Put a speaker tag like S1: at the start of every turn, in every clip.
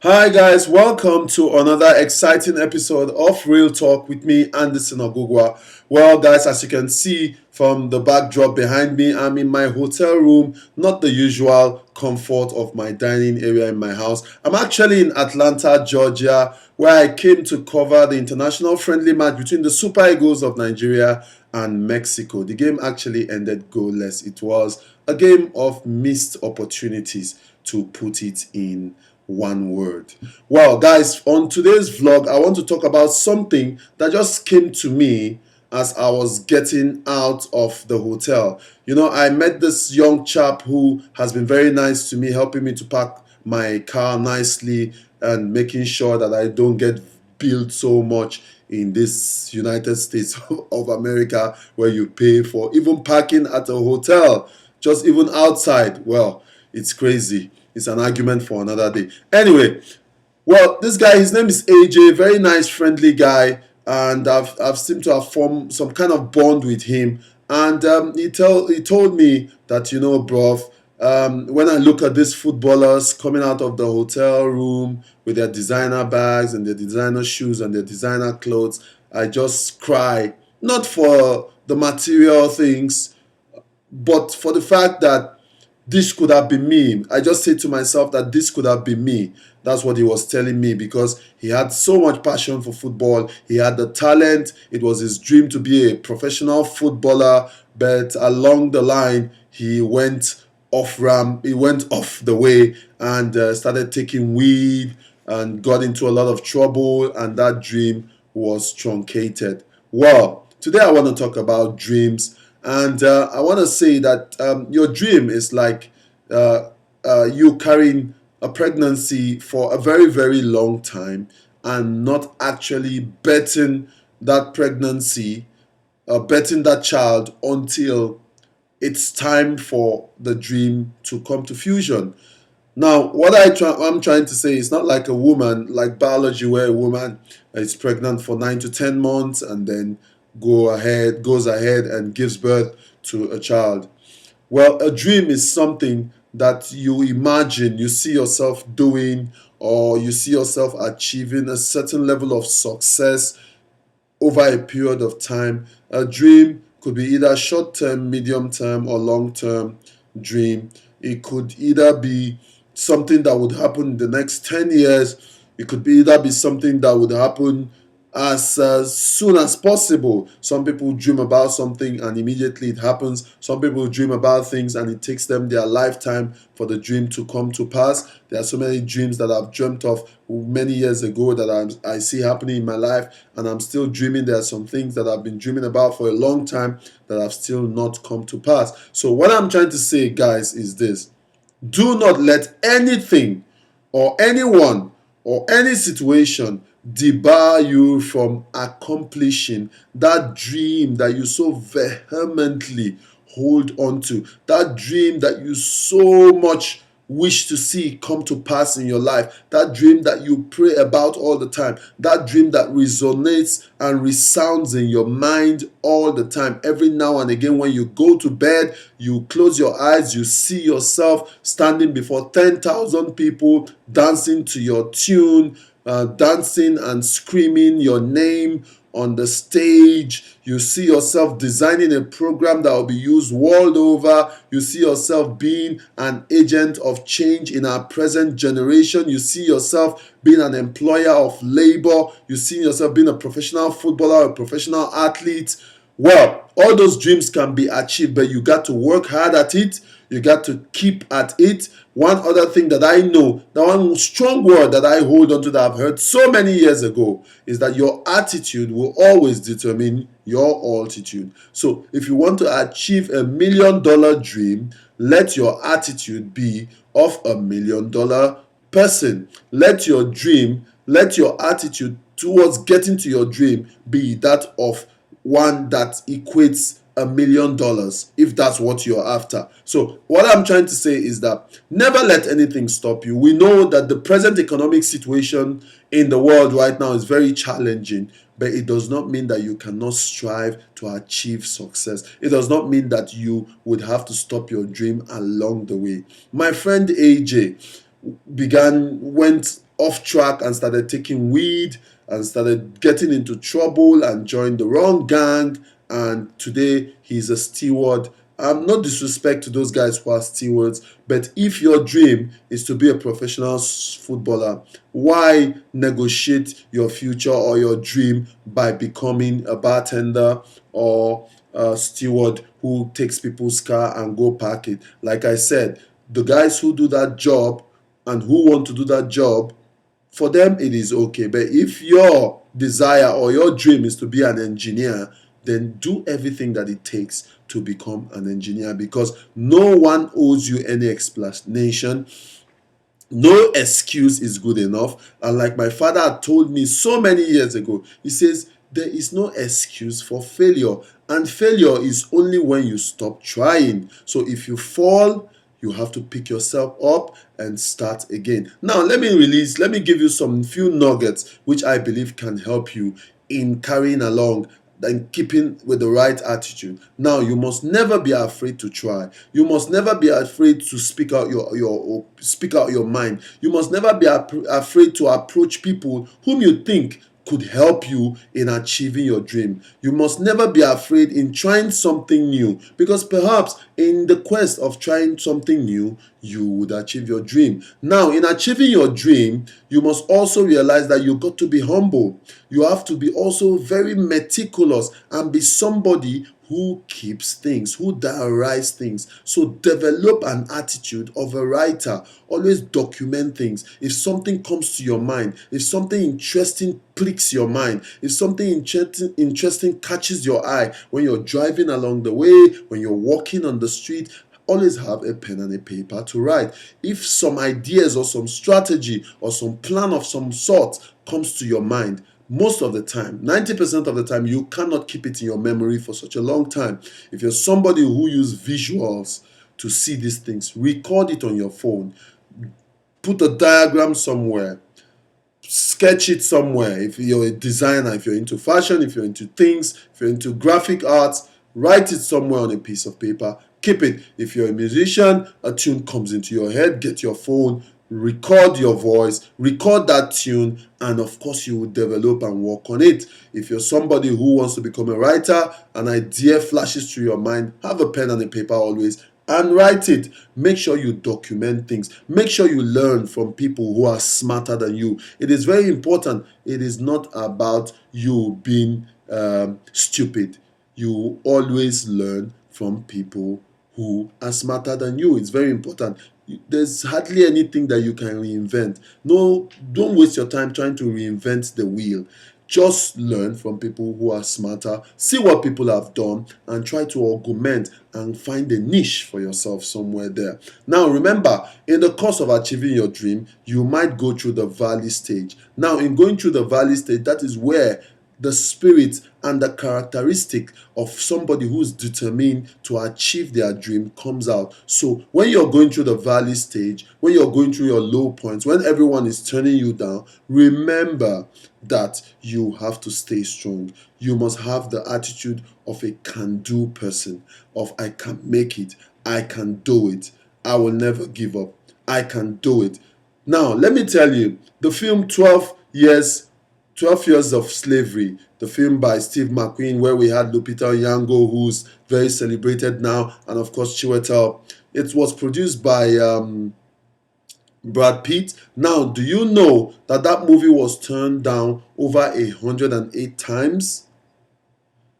S1: Hi guys, welcome to another exciting episode of Real Talk with me, Andyson Ogugua. Well guys, as you can see from the backdrop behind me, I'm in my hotel room, not the usual comfort of my dining area in my house. I'm actually in Atlanta, Georgia, where I came to cover the international friendly match between the Super Eagles of Nigeria and Mexico. The game actually ended goalless. It was a game of missed opportunities, to put it in one word. Well, guys, on today's vlog, I want to talk about something that just came to me as I was getting out of the hotel. You know, I met this young chap who has been very nice to me, helping me to park my car nicely and making sure that I don't get billed so much in this United States of America, where you pay for even parking at a hotel, just even outside. Well, it's crazy. It's an argument for another day. Anyway, well, this guy, his name is AJ, very nice, friendly guy, and I've seemed to have formed some kind of bond with him. And he told me that, you know, bruv, when I look at these footballers coming out of the hotel room with their designer bags and their designer shoes and their designer clothes, I just cry. Not for the material things, but for the fact that this could have been me. I just say to myself that this could have been me. That's what he was telling me, because he had so much passion for football. He had the talent. It was his dream to be a professional footballer, but along the line, he went he went off the way and started taking weed and got into a lot of trouble, and that dream was truncated. Well, today I want to talk about dreams, and I want to say that your dream is like you carrying a pregnancy for a very, very long time and not actually betting that pregnancy, betting that child until it's time for the dream to come to fusion. Now, what I'm trying to say is not like a woman, like biology, where a woman is pregnant for 9 to 10 months and then goes ahead and gives birth to a child. Well, a dream is something that you imagine, you see yourself doing, or you see yourself achieving a certain level of success over a period of time. A dream could be either short term, medium term, or long term dream. It could either be something that would happen in the next 10 years. It could be either be something that would happen as soon as possible. Some people dream about something and immediately it happens. Some people dream about things and it takes them their lifetime for the dream to come to pass. There are so many dreams that I've dreamt of many years ago that I see happening in my life, and I'm still dreaming. There are some things that I've been dreaming about for a long time that have still not come to pass. So what I'm trying to say, guys, is this: do not let anything or anyone or any situation debar you from accomplishing that dream that you so vehemently hold on to, that dream that you so much wish to see come to pass in your life, that dream that you pray about all the time, that dream that resonates and resounds in your mind all the time. Every now and again, when you go to bed, you close your eyes, you see yourself standing before 10,000 people, dancing to your tune, dancing and screaming your name on the stage. You see yourself designing a program that will be used world over. You see yourself being an agent of change in our present generation. You see yourself being an employer of labor. You see yourself being a professional footballer, a professional athlete. Well, all those dreams can be achieved, but you got to work hard at it. You got to keep at it. One other thing that I know, the one strong word that I hold on to that I've heard so many years ago, is that your attitude will always determine your altitude. So if you want to achieve $1 million dream, let your attitude be of $1 million person. Let your dream, let your attitude towards getting to your dream be that of one that equates $1 million if that's what you're after. So what I'm trying to say is that never let anything stop you. We know that the present economic situation in the world right now is very challenging, but it does not mean that you cannot strive to achieve success. It does not mean that you would have to stop your dream along the way. My friend AJ went off track and started taking weed and started getting into trouble and joined the wrong gang, and today he's a steward. No disrespect to those guys who are stewards, but if your dream is to be a professional footballer, why negotiate your future or your dream by becoming a bartender or a steward who takes people's car and go park it? Like I said, the guys who do that job and who want to do that job, for them it is okay. But if your desire or your dream is to be an engineer, then do everything that it takes to become an engineer, because no one owes you any explanation. No excuse is good enough. And like my father had told me so many years ago, he says there is no excuse for failure, and failure is only when you stop trying. So if you fall, you have to pick yourself up and start again. Now let me give you some few nuggets which I believe can help you in carrying along and keeping with the right attitude. Now, you must never be afraid to try. You must never be afraid to speak out your mind. You must never be afraid to approach people whom you think could help you in achieving your dream. You must never be afraid in trying something new, because perhaps in the quest of trying something new, you would achieve your dream. Now, in achieving your dream, you must also realize that you got to be humble. You have to be also very meticulous and be somebody who keeps things, who diaries things. So develop an attitude of a writer. Always document things. If something comes to your mind, if something interesting pricks your mind, if something interesting catches your eye when you're driving along the way, when you're walking on the street, always have a pen and a paper to write. If some ideas or some strategy or some plan of some sort comes to your mind, most of the time, 90% of the time, you cannot keep it in your memory for such a long time. If you're somebody who uses visuals to see these things, record it on your phone, put a diagram somewhere, sketch it somewhere. If you're a designer, if you're into fashion, if you're into things, if you're into graphic arts, write it somewhere on a piece of paper. Keep it. If you're a musician, a tune comes into your head, get your phone, record your voice, record that tune, and of course you will develop and work on it. If you're somebody who wants to become a writer, an idea flashes through your mind, have a pen and a paper always and write it. Make sure you document things. Make sure you learn from people who are smarter than you. It is very important. It is not about you being stupid. You always learn from people who are smarter than you. It's very important. There's hardly anything that you can reinvent. No, don't waste your time trying to reinvent the wheel. Just learn from people who are smarter, see what people have done, and try to augment and find a niche for yourself somewhere there. Now, remember, in the course of achieving your dream, you might go through the valley stage. Now, in going through the valley stage, that is where the spirit and the characteristic of somebody who's determined to achieve their dream comes out. So when you're going through the valley stage, when you're going through your low points, when everyone is turning you down, remember that you have to stay strong. You must have the attitude of a can-do person, of I can make it, I can do it, I will never give up, I can do it. Now, let me tell you, the film 12 Years of Slavery, the film by Steve McQueen, where we had Lupita Nyong'o, who's very celebrated now, and of course Chiwetel. It was produced by Brad Pitt. Now, do you know that that movie was turned down over 108 times?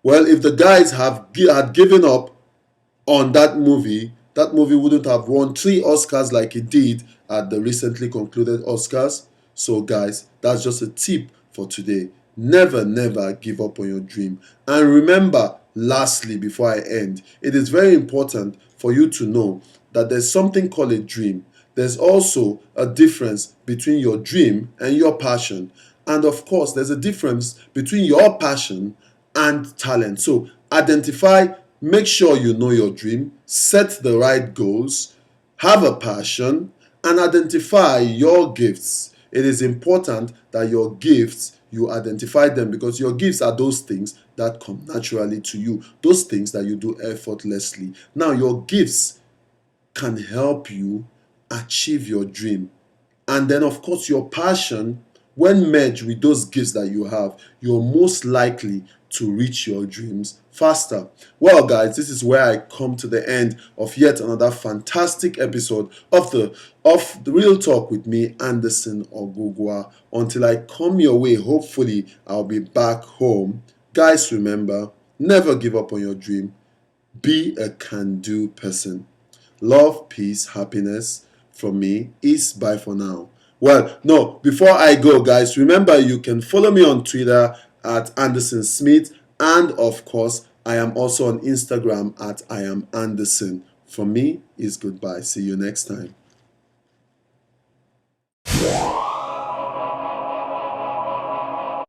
S1: Well, if the guys had given up on that movie wouldn't have won 3 Oscars like it did at the recently concluded Oscars. So guys, that's just a tip for today. Never, never give up on your dream. And remember, lastly, before I end, it is very important for you to know that there's something called a dream. There's also a difference between your dream and your passion. And of course, there's a difference between your passion and talent. So identify Make sure you know your dream, set the right goals, have a passion, and identify your gifts. It is important that your gifts, you identify them, because your gifts are those things that come naturally to you, those things that you do effortlessly. Now, your gifts can help you achieve your dream. And then, of course, your passion, when merged with those gifts that you have, you're most likely to reach your dreams faster. Well, guys, this is where I come to the end of yet another fantastic episode of the Real Talk with me, Andyson Ogugua. Until I come your way, hopefully I'll be back home. Guys, remember, never give up on your dream. Be a can-do person. Love, peace, happiness from me is bye for now. Well, no, before I go, guys, remember you can follow me on Twitter at Anderson Smith, and of course, I am also on Instagram at I am Anderson. From me is goodbye. See you next time.